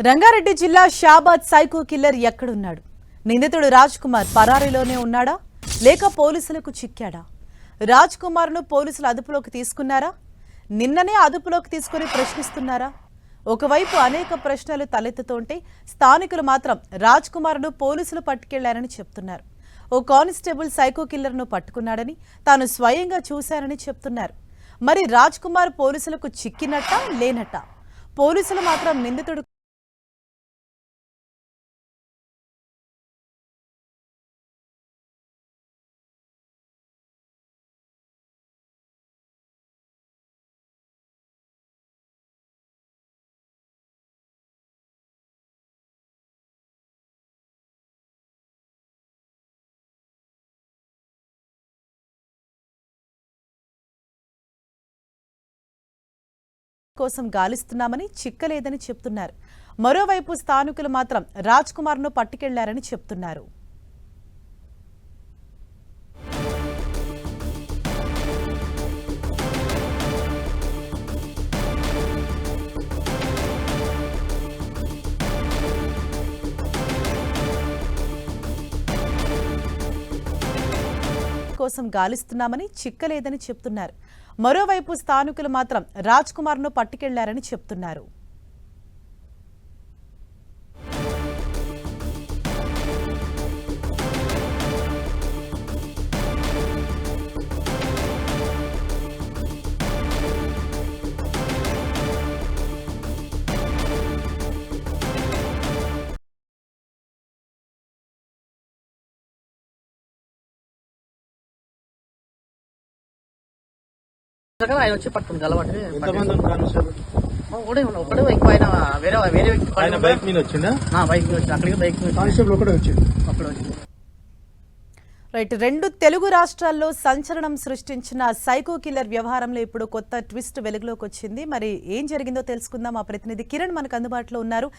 రంగారెడ్డి జిల్లా Shabad psycho killer ఎక్కడున్నాడు? నిందితుడు రాజ్ కుమార్ పరారీలోనే ఉన్నాడా లేక పోలీసులకు చిక్కాడా? రాజ్ కుమార్ను పోలీసులు అదుపులోకి తీసుకున్నారా? నిన్ననే అదుపులోకి తీసుకుని ప్రశ్నిస్తున్నారా? ఒకవైపు అనేక ప్రశ్నలు తలెత్తుతుంటే స్థానికులు మాత్రం రాజ్ కుమార్ను పోలీసులు పట్టుకెళ్లారని చెప్తున్నారు. ఓ కానిస్టేబుల్ సైకో కిల్లర్ను పట్టుకున్నాడని తాను స్వయంగా చూశారని చెప్తున్నారు. మరి రాజ్ కుమార్ పోలీసులకు చిక్కినట్టా లేనట్టా? పోలీసులు మాత్రం నిందితుడు కోసం గాలిస్తున్నామని చిక్కలేదని చెప్తున్నారు. మరోవైపు స్థానికులు మాత్రం రాజ్ కుమార్ను పట్టుకెళ్లారని చెప్తున్నారు. కోసం గాలిస్తున్నామని చిక్కలేదని చెప్తున్నారు. మరోవైపు స్థానికులు మాత్రం రాజ్ కుమార్ను పట్టుకెళ్లారని చెప్తున్నారు. ఆయన వచ్చి పట్టుకుంది అలవాటు. ఒకటే ఎక్కువ ఆయన వేరే వ్యక్తి బైక్ మీద వచ్చిందా? బైక్ మీద వచ్చి అక్కడికి బైక్ మీద కానిస్టేబుల్ ఒకటే వచ్చింది. రైట్. రెండు తెలుగు రాష్ట్రాల్లో సంచలనం సృష్టించిన సైకో కిల్లర్ వ్యవహారంలో ఇప్పుడు కొత్త ట్విస్ట్ వెలుగులోకి వచ్చింది. మరి ఏం జరిగిందో తెలుసుకుందాం. మా ప్రతినిధి కిరణ్ మనకు అందుబాటులో ఉన్నారు.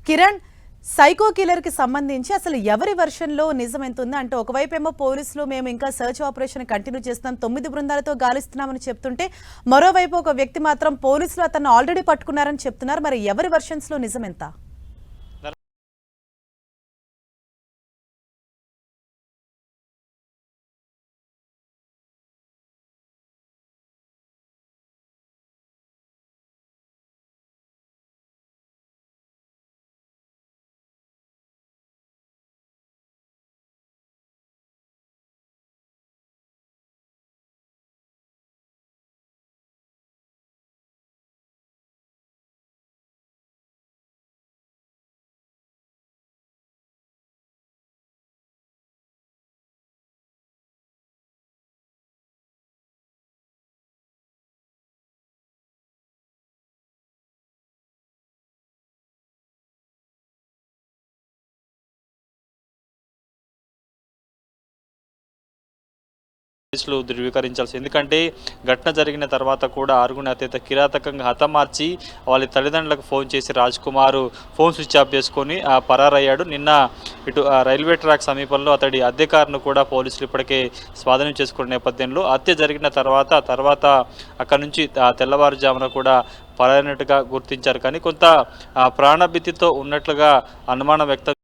కిరణ్, సైకో కిల్లర్ కి సంబంధించి అసలు ఎవరి వర్షన్లో నిజం ఎంత ఉంది? అంటే ఒకవైపు ఏమో పోలీసులు మేము ఇంకా సర్చ్ ఆపరేషన్ కంటిన్యూ చేస్తున్నాం, 9 బృందాలతో గాలిస్తున్నామని చెప్తుంటే, మరోవైపు ఒక వ్యక్తి మాత్రం పోలీసులు అతను ఆల్రెడీ పట్టుకున్నారని చెప్తున్నారు. మరి ఎవరి వర్షన్స్ లో నిజం ఎంత? పోలీసులు ధృవీకరించాల్సి, ఎందుకంటే ఘటన జరిగిన తర్వాత కూడా ఆరుగురిని అత్యంత కిరాతకంగా హతమార్చి వాళ్ళ తల్లిదండ్రులకు ఫోన్ చేసి Raj Kumar phone switch off చేసుకొని పరారయ్యాడు. నిన్న ఇటు రైల్వే ట్రాక్ సమీపంలో అతడి అద్దె కారును కూడా పోలీసులు ఇప్పటికే స్వాధీనం చేసుకున్న నేపథ్యంలో హత్య జరిగిన తర్వాత అక్కడి నుంచి తెల్లవారుజామున కూడా పరారైనట్టుగా గుర్తించారు. కానీ కొంత ప్రాణభీతితో ఉన్నట్లుగా అనుమానం వ్యక్తం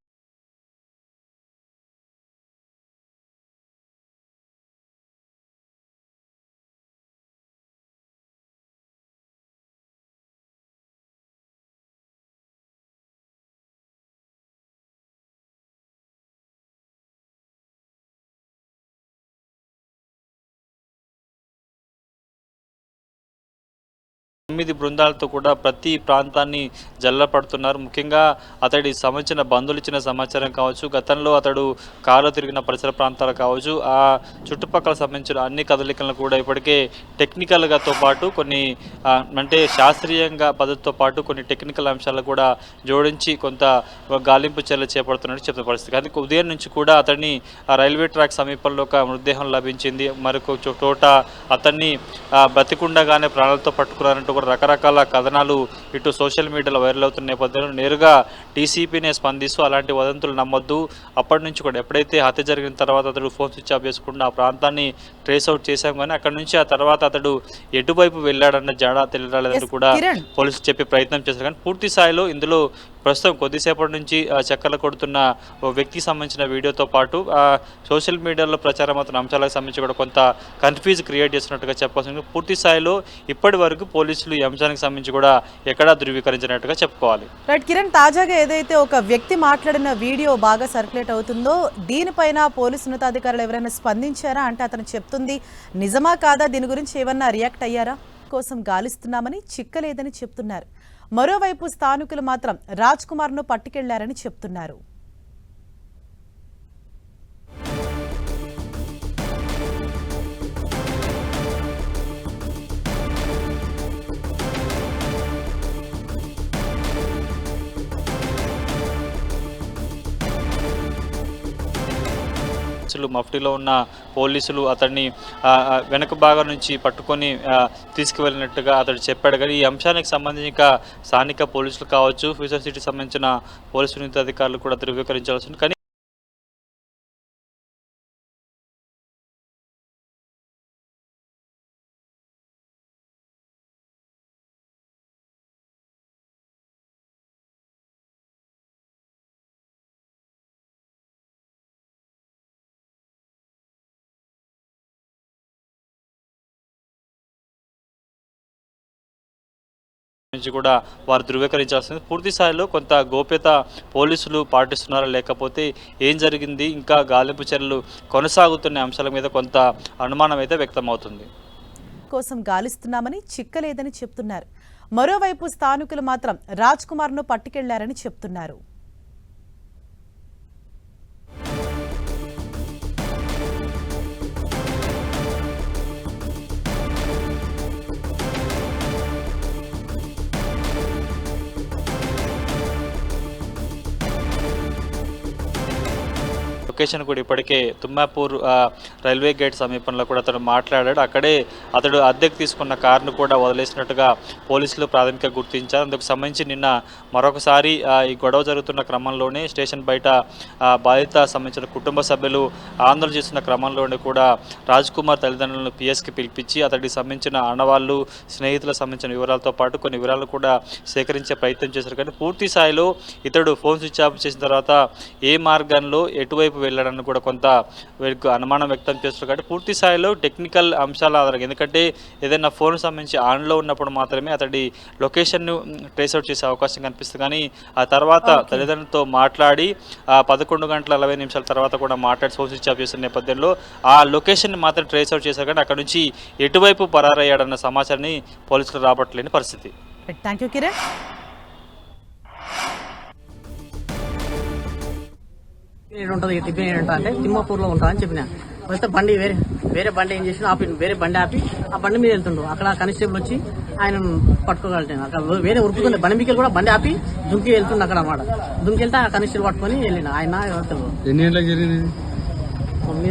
తొమ్మిది బృందాలతో కూడా ప్రతి ప్రాంతాన్ని జల్లపడుతున్నారు. ముఖ్యంగా అతడి సంబంధించిన బంధువులు ఇచ్చిన సమాచారం కావచ్చు, గతంలో అతడు కారులో తిరిగిన పరిసర ప్రాంతాలు కావచ్చు, ఆ చుట్టుపక్కల సంబంధించిన అన్ని కదలికలను కూడా ఇప్పటికే టెక్నికల్గాతో పాటు కొన్ని అంటే శాస్త్రీయంగా పద్ధతితో పాటు కొన్ని టెక్నికల్ అంశాలు కూడా జోడించి కొంత గాలింపు చర్యలు చేపడుతున్నట్టు చెప్తున్న పరిస్థితి. కానీ ఉదయం నుంచి కూడా అతన్ని రైల్వే ట్రాక్ సమీపంలో ఒక మృతదేహం లభించింది. మరొక చోట అతన్ని బ్రతికుండగానే ప్రాణాలతో పట్టుకున్నారంటూ రకరకాల కథనాలు ఇటు సోషల్ మీడియాలో వైరల్ అవుతున్న నేపథ్యంలో నేరుగా టీసీపీనే స్పందిస్తూ అలాంటి వదంతులు నమ్మొద్దు, అప్పటి నుంచి కూడా ఎప్పుడైతే హత్య జరిగిన తర్వాత అతడు ఫోన్ స్విచ్ ఆఫ్ చేసుకుంటూ ఆ ప్రాంతాన్ని ట్రేస్ అవుట్ చేశాం, కానీ అక్కడ నుంచి ఆ తర్వాత అతడు ఎటువైపు వెళ్ళాడన్న జాడా తెలియలేదంటూ కూడా పోలీసులు చెప్పే ప్రయత్నం చేశారు. కానీ పూర్తి స్థాయిలో ఇందులో ప్రస్తుతం కొద్దిసేపటి నుంచి చక్కర్లు కొడుతున్న ఓ వ్యక్తికి సంబంధించిన వీడియోతో పాటు సోషల్ మీడియాలో ప్రచారం అవుతున్న అంశాలకు సంబంధించి కూడా కొంత కన్ఫ్యూజ్ క్రియేట్ చేస్తున్నట్టుగా చెప్పాల్సింది. పూర్తి స్థాయిలో ఇప్పటి వరకు పోలీసులు ఈ అంశానికి సంబంధించి కూడా ఎక్కడా ధృవీకరించినట్టుగా చెప్పుకోవాలి. రైట్ కిరణ్, తాజాగా ఏదైతే ఒక వ్యక్తి మాట్లాడిన వీడియో బాగా సర్క్యులేట్ అవుతుందో దీనిపైన పోలీసు ఉన్నతాధికారులు ఎవరైనా స్పందించారా? అంటే అతను చెప్తుంది నిజమా కాదా, దీని గురించి ఏమన్నా రియాక్ట్ అయ్యారా? కోసం గాలిస్తున్నామని చిక్కలేదని చెప్తున్నారు. మరోవైపు స్థానికులు మాత్రం రాజ్ కుమార్ ను పట్టుకెళ్లారని చెప్తున్నారు. మఫ్టీలో ఉన్న పోలీసులు అతన్ని వెనక భాగం నుంచి పట్టుకొని తీసుకువెళ్ళినట్టుగా అతడు చెప్పాడు. కానీ ఈ అంశానికి సంబంధించి ఇంకా స్థానిక పోలీసులు కావచ్చు, ఫ్యూచర్ సిటీకి సంబంధించిన పోలీసు ఉన్నతాధికారులు కూడా ధృవీకరించాల్సి ఉంది. కానీ నుంచి కూడా వారు ధృవీకరించాల్సింది. పూర్తి స్థాయిలో కొంత గోప్యత పోలీసులు పాటిస్తున్నారా, లేకపోతే ఏం జరిగింది, ఇంకా గాలింపు చర్యలు కొనసాగుతున్న అంశాల మీద కొంత అనుమానం అయితే వ్యక్తమవుతుంది. కోసం గాలిస్తున్నామని చిక్కలేదని చెప్తున్నారు. మరోవైపు స్థానికులు మాత్రం రాజ్ కుమార్ ను పట్టుకెళ్లారని చెప్తున్నారు. లొకేషన్ కూడా ఇప్పటికే తుమ్మాపూర్ రైల్వే గేట్ సమీపంలో కూడా అతడు మాట్లాడాడు. అక్కడే అతడు అద్దెకు తీసుకున్న కారును కూడా వదిలేసినట్టుగా పోలీసులు ప్రాథమికంగా గుర్తించారు. అందుకు సంబంధించి నిన్న మరొకసారి ఈ గొడవ జరుగుతున్న క్రమంలోనే స్టేషన్ బయట బాధిత సంబంధించిన కుటుంబ సభ్యులు ఆందోళన చేస్తున్న క్రమంలోనే కూడా రాజ్ కుమార్ తల్లిదండ్రులను పిఎస్కి పిలిపించి అతడికి సంబంధించిన ఆనవాళ్ళు, స్నేహితులకు సంబంధించిన వివరాలతో పాటు కొన్ని వివరాలు కూడా సేకరించే ప్రయత్నం చేశారు. కానీ పూర్తి స్థాయిలో ఇతడు ఫోన్ స్విచ్ ఆఫ్ చేసిన తర్వాత ఏ మార్గంలో ఎటువైపు వెళ్ళాడని కూడా కొంత వీరికి అనుమానం వ్యక్తం చేస్తారు. కాబట్టి పూర్తి స్థాయిలో టెక్నికల్ అంశాల ఆధారంగా, ఎందుకంటే ఏదైనా ఫోన్ సంబంధించి ఆన్లో ఉన్నప్పుడు మాత్రమే అతడి లొకేషన్ను ట్రేస్ అవుట్ చేసే అవకాశం కనిపిస్తుంది. కానీ ఆ తర్వాత తల్లిదండ్రులతో మాట్లాడి 11:40 తర్వాత కూడా మాట్లాడి ఫోన్ స్విచ్ ఆఫ్ చేసిన నేపథ్యంలో ఆ లొకేషన్ని మాత్రం ట్రేస్ అవుట్ చేశారు. కానీ అక్కడ నుంచి ఎటువైపు పరారయ్యాడన్న సమాచారాన్ని పోలీసులు రాబట్టలేని పరిస్థితి. Thank you Kiran. ఉంటుంది టిఫిన్ ఏంటంటే అంటే తిమ్మాపూర్లో ఉంటా అని చెప్పిన. వస్తే బండి వేరే బండి ఏం చేసిన వేరే బండి ఆపి ఆ బండి మీద వెళ్తుండు. అక్కడ కానిస్టేబుల్ వచ్చి ఆయన పట్టుకోగలిగాను. అక్కడ వేరే ఉరుకుతుంది బండి మీకు కూడా బండి ఆపి దుంకి వెళ్తుండు అక్కడ అన్నమాట. దుంకి వెళ్తే ఆ కానిస్టేబుల్ పట్టుకొని వెళ్ళిన. ఆయన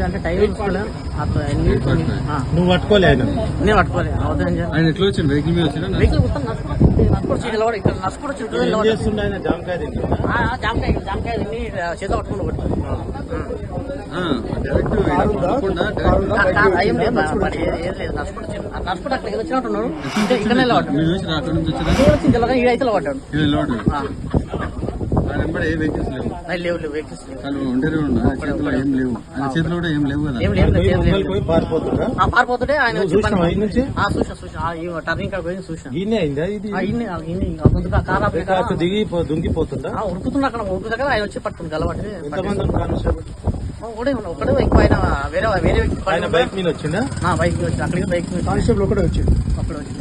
అంటే టైం నువ్వు పట్టుకోలే? నేను పట్టుకోలే. వెహికల్ మొత్తం నడుచుకోవచ్చు. జామకాయ తిని చేత పట్టుకుని ఏం లేదు నడుచుకుంటూ అక్కడ వచ్చినట్టున్నాడు. ఇక్కడనే పడ్డాడు, ఈడైతే పడ్డాడు. లేవు వెహికల్స్ పారిపోతుంటే ఆయన టర్నింగ్ కాడ పోయి చూసాను. దిగి దుంకిపోతుందా? ఉరుకుతున్నా అక్కడ ఉరుకుతా ఆయన వచ్చి పట్టుకుంది గలవాటి. ఒకటే ఎక్కువ ఆయన వేరే వ్యక్తి బైక్ మీద వచ్చిందా? బైక్ మీద వచ్చి అక్కడికి బైక్ మీద కానిస్టేబుల్ ఒకటే వచ్చింది. అక్కడ వచ్చి